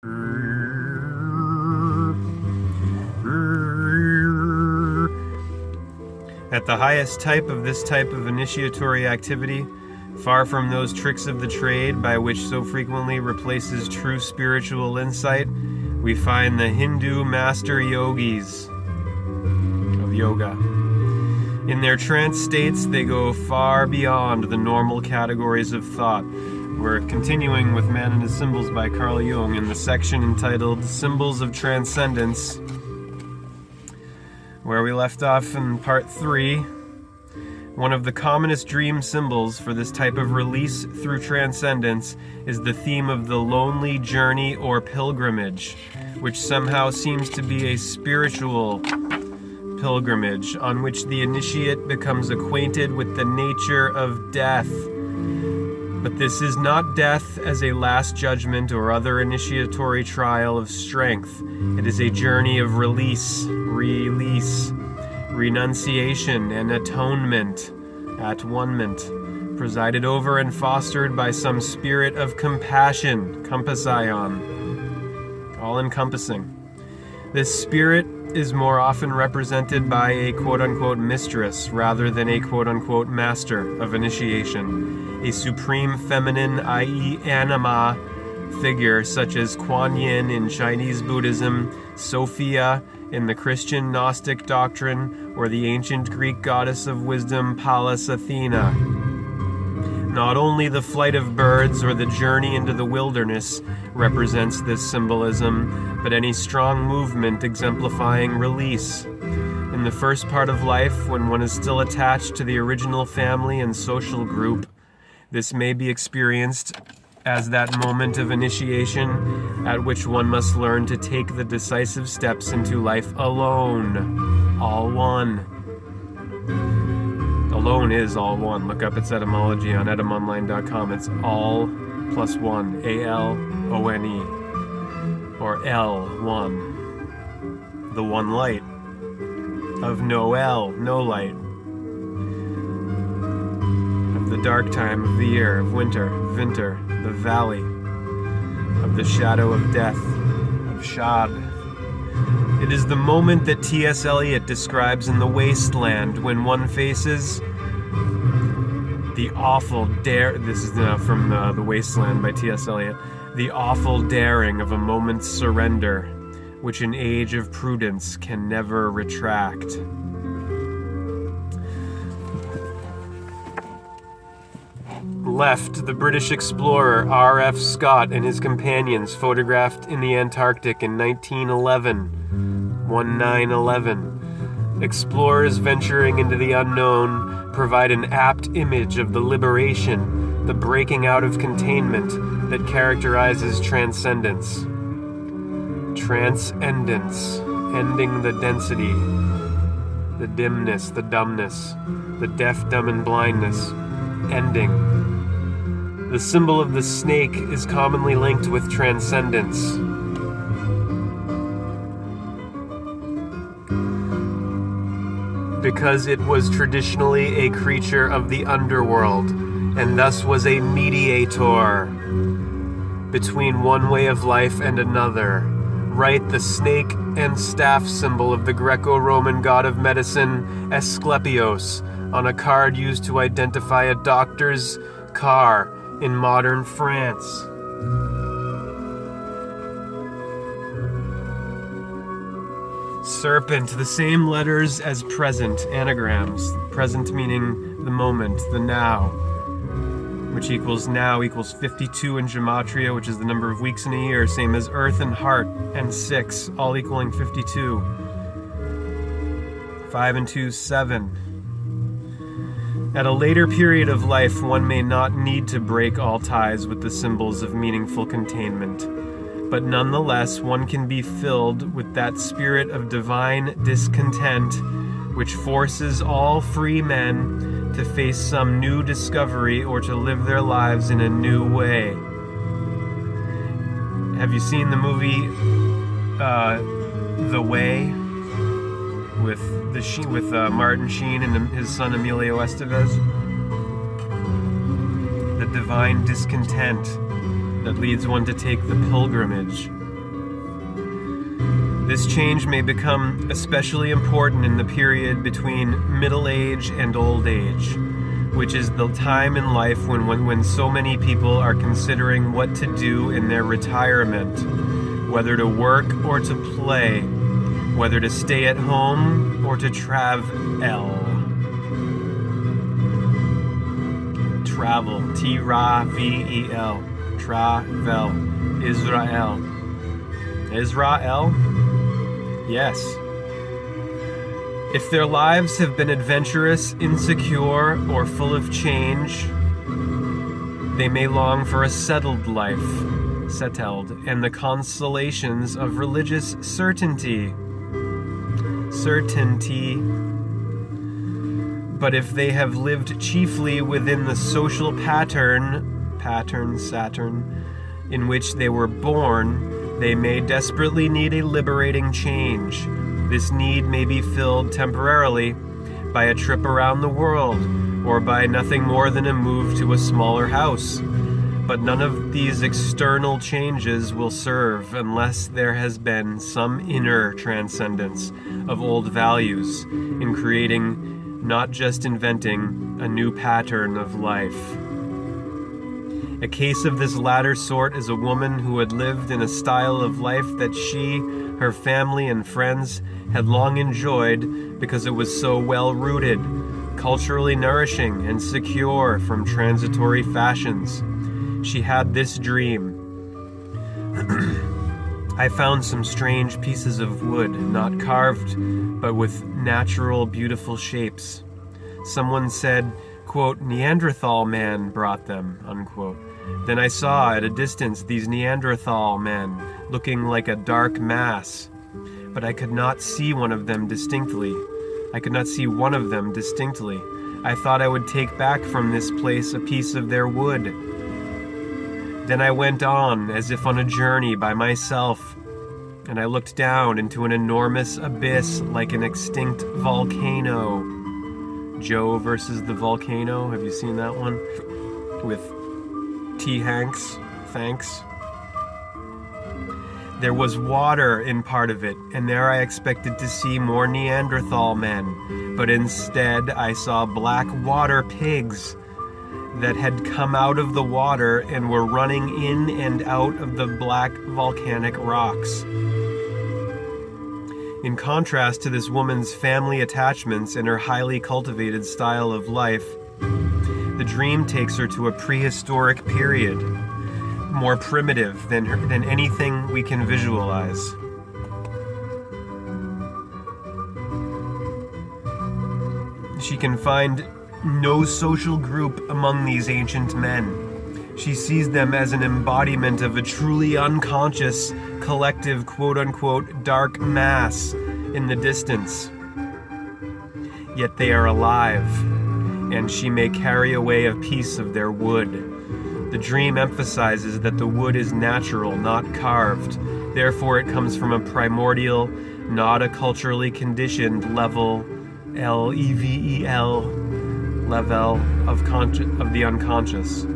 At the highest type of this type of initiatory activity, far from those tricks of the trade by which so frequently replaces true spiritual insight, we find the Hindu master yogis of yoga. In their trance states, they go far beyond the normal categories of thought. We're continuing with Man and His Symbols by Carl Jung in the section entitled Symbols of Transcendence, where we left off in part 3. One of the commonest dream symbols for this type of release through transcendence is the theme of the lonely journey or pilgrimage, which somehow seems to be a spiritual pilgrimage on which the initiate becomes acquainted with the nature of death. But this is not death as a last judgment or other initiatory trial of strength. It is a journey of release, renunciation, and atonement, at-one-ment, presided over and fostered by some spirit of compassion, Compass-ion, all-encompassing. This spirit is more often represented by a quote-unquote mistress rather than a quote-unquote master of initiation, a supreme feminine, i.e. anima, figure such as Kuan Yin in Chinese Buddhism, Sophia in the Christian Gnostic doctrine, or the ancient Greek goddess of wisdom Pallas Athena. Not only the flight of birds or the journey into the wilderness represents this symbolism, but any strong movement exemplifying release. In the first part of life, when one is still attached to the original family and social group, this may be experienced as that moment of initiation at which one must learn to take the decisive steps into life alone, all one. Alone is all one. Look up its etymology on etymonline.com. It's all plus one, A-L-O-N-E, or L, one. The one light of Noel, no light. Of the dark time of the year, of winter, the valley, of the shadow of death, of Shad. It is the moment that T.S. Eliot describes in The Wasteland when one faces the awful this is from The Wasteland by T.S. Eliot, the awful daring of a moment's surrender, which an age of prudence can never retract. Left, the British explorer R.F. Scott and his companions photographed in the Antarctic in 1911. Explorers venturing into the unknown provide an apt image of the liberation, the breaking out of containment that characterizes transcendence. Transcendence, ending the density, the dimness, the dumbness, the deaf, dumb, and blindness, ending. The symbol of the snake is commonly linked with transcendence. Because it was traditionally a creature of the underworld, and thus was a mediator between one way of life and another. Right, the snake and staff symbol of the Greco-Roman god of medicine, Asclepios, on a card used to identify a doctor's car in modern France. Serpent, the same letters as present, anagrams. Present meaning the moment, the now, which equals now equals 52 in gematria, which is the number of weeks in a year, same as earth and heart, and 6, all equaling 52. 5 and 2, 7. At a later period of life, one may not need to break all ties with the symbols of meaningful containment, but nonetheless, one can be filled with that spirit of divine discontent which forces all free men to face some new discovery or to live their lives in a new way. Have you seen the movie The Way with Martin Sheen and his son Emilio Estevez? The divine discontent that leads one to take the pilgrimage This change may become especially important in the period between middle age and old age, which is the time in life when so many people are considering what to do in their retirement, whether to work or to play, whether to stay at home or to travel. Travel, T-ra-v-e-l, travel, Israel. Israel? Yes. If their lives have been adventurous, insecure, or full of change, they may long for a settled life, and the consolations of religious certainty. But if they have lived chiefly within the social pattern, Saturn, in which they were born, they may desperately need a liberating change. This need may be filled temporarily by a trip around the world, or by nothing more than a move to a smaller house. But none of these external changes will serve unless there has been some inner transcendence of old values in creating, not just inventing, a new pattern of life. A case of this latter sort is a woman who had lived in a style of life that she, her family, and friends had long enjoyed because it was so well-rooted, culturally nourishing, and secure from transitory fashions. She had this dream. I found some strange pieces of wood, not carved, but with natural, beautiful shapes. Someone said, quote, Neanderthal man brought them, unquote. Then I saw at a distance these Neanderthal men, looking like a dark mass. But I could not see one of them distinctly. I thought I would take back from this place a piece of their wood. Then I went on, as if on a journey by myself, and I looked down into an enormous abyss like an extinct volcano. Joe versus the Volcano, have you seen that one? With T. Hanks, thanks. There was water in part of it, and there I expected to see more Neanderthal men, but instead I saw black water pigs that had come out of the water and were running in and out of the black volcanic rocks. In contrast to this woman's family attachments and her highly cultivated style of life, the dream takes her to a prehistoric period, more primitive than anything we can visualize. She can find no social group among these ancient men. She sees them as an embodiment of a truly unconscious, collective, quote-unquote, dark mass in the distance. Yet they are alive, and she may carry away a piece of their wood. The dream emphasizes that the wood is natural, not carved. Therefore, it comes from a primordial, not a culturally conditioned level, L-E-V-E-L, level of the unconscious.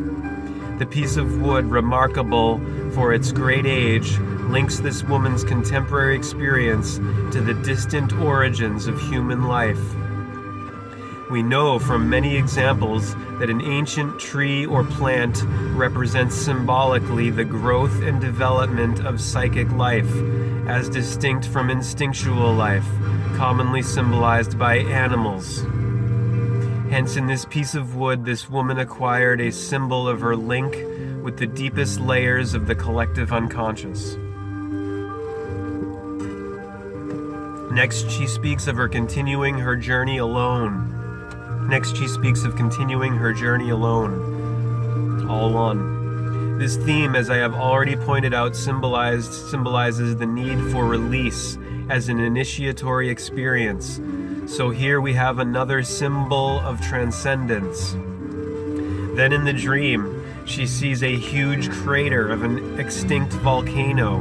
The piece of wood, remarkable for its great age, links this woman's contemporary experience to the distant origins of human life. We know from many examples that an ancient tree or plant represents symbolically the growth and development of psychic life, as distinct from instinctual life, commonly symbolized by animals. Hence, in this piece of wood, this woman acquired a symbol of her link with the deepest layers of the collective unconscious. Next, she speaks of continuing her journey alone. All one. This theme, as I have already pointed out, symbolizes the need for release as an initiatory experience. So here we have another symbol of transcendence. Then in the dream, she sees a huge crater of an extinct volcano,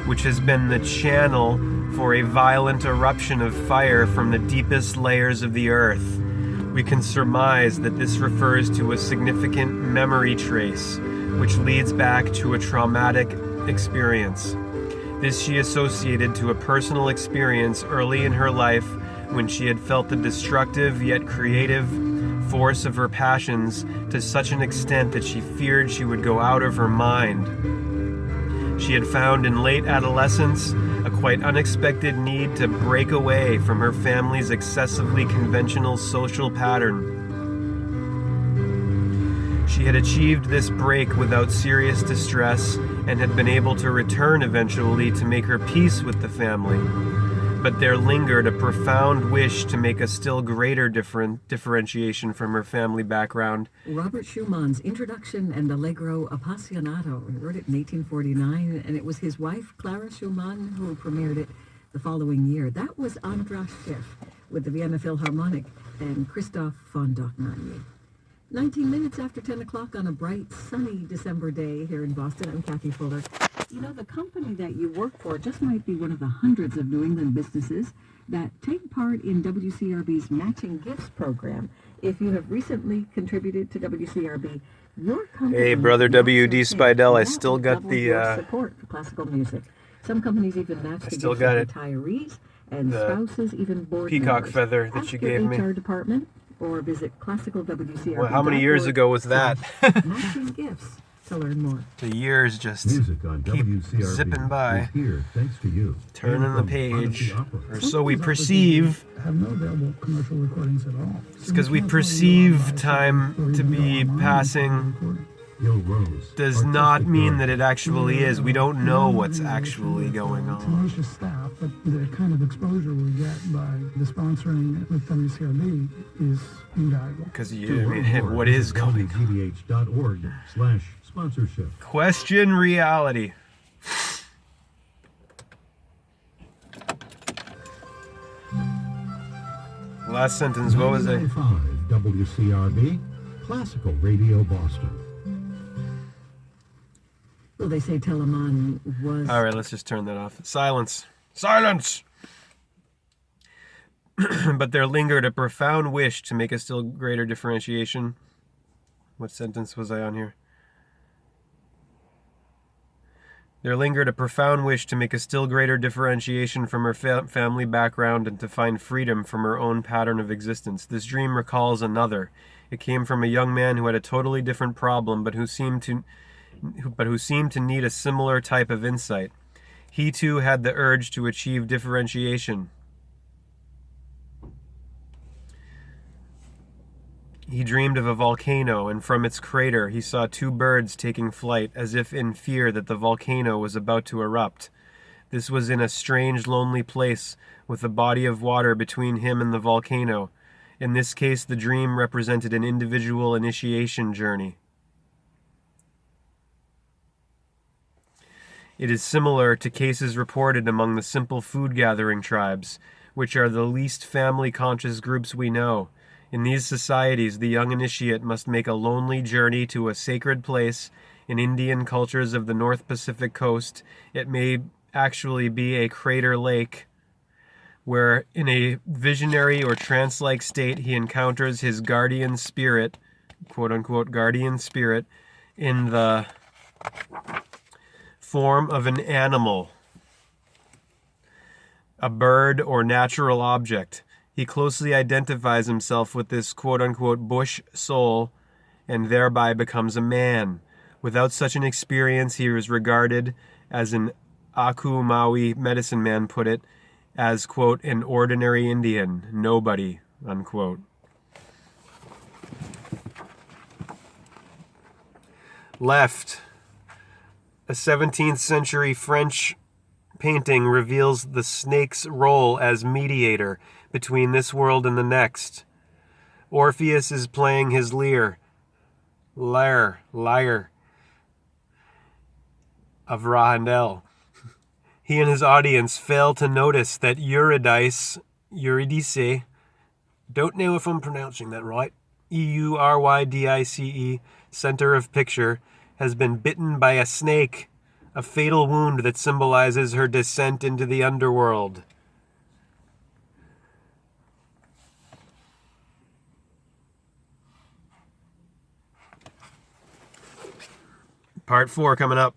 which has been the channel for a violent eruption of fire from the deepest layers of the earth. We can surmise that this refers to a significant memory trace, which leads back to a traumatic experience. This she associated to a personal experience early in her life when she had felt the destructive yet creative force of her passions to such an extent that she feared she would go out of her mind. She had found in late adolescence a quite unexpected need to break away from her family's excessively conventional social pattern. She had achieved this break without serious distress and had been able to return eventually to make her peace with the family. But there lingered a profound wish to make a still greater differentiation from her family background. Robert Schumann's Introduction and Allegro Appassionato. He wrote it in 1849, and it was his wife, Clara Schumann, who premiered it the following year. That was Andras Schiff with the Vienna Philharmonic and Christoph von Dohnanyi. 19 minutes after 10 o'clock on a bright, sunny December day here in Boston. I'm Kathy Fuller. You know, the company that you work for just might be one of the hundreds of New England businesses that take part in WCRB's Matching Gifts program. If you have recently contributed to WCRB, your company... Hey, brother W.D. Spidell, I still got the... support for classical music. Some companies even match the gifts of retirees and spouses, even board peacock members. feather that you gave me. HR department or visit classical WCRB. Well, how many years ago was that? Matching Gifts to learn more. The years just Music on keep WCRB zipping by. is here thanks to you. Turning the page, or so we Some perceive. have no available commercial recordings at all. It's because we perceive time to be passing Yo Rose does not mean that it actually is. We don't know what's actually going on. Tenacious staff, but the kind of exposure we get by the sponsoring with WCRB is invaluable. Because what is going on? WGBH.org/sponsorship. Question reality. Last sentence, what was it? 95 WCRB, Classical Radio Boston. Well, they say Telemann was... All right, let's just turn that off. Silence. Silence! But there lingered a profound wish to make a still greater differentiation. What sentence was I on here? There lingered a profound wish to make a still greater differentiation from her family background and to find freedom from her own pattern of existence. This dream recalls another. It came from a young man who had a totally different problem, but who seemed to need a similar type of insight. He too had the urge to achieve differentiation. He dreamed of a volcano, and from its crater he saw two birds taking flight, as if in fear that the volcano was about to erupt. This was in a strange, lonely place, with a body of water between him and the volcano. In this case, the dream represented an individual initiation journey. It is similar to cases reported among the simple food-gathering tribes, which are the least family-conscious groups we know. In these societies, the young initiate must make a lonely journey to a sacred place. In Indian cultures of the North Pacific coast, it may actually be a crater lake, where in a visionary or trance-like state he encounters his guardian spirit, quote-unquote guardian spirit, in the form of an animal, a bird or natural object. He closely identifies himself with this quote-unquote bush soul and thereby becomes a man. Without such an experience, he is regarded, as an Aku Maui medicine man put it, as, quote, an ordinary Indian, nobody, unquote. Left. A 17th century French painting reveals the snake's role as mediator between this world and the next. Orpheus is playing his lyre of Rahandel. He and his audience fail to notice that Eurydice, don't know if I'm pronouncing that right, Eurydice, center of picture, has been bitten by a snake, a fatal wound that symbolizes her descent into the underworld. Part 4 coming up.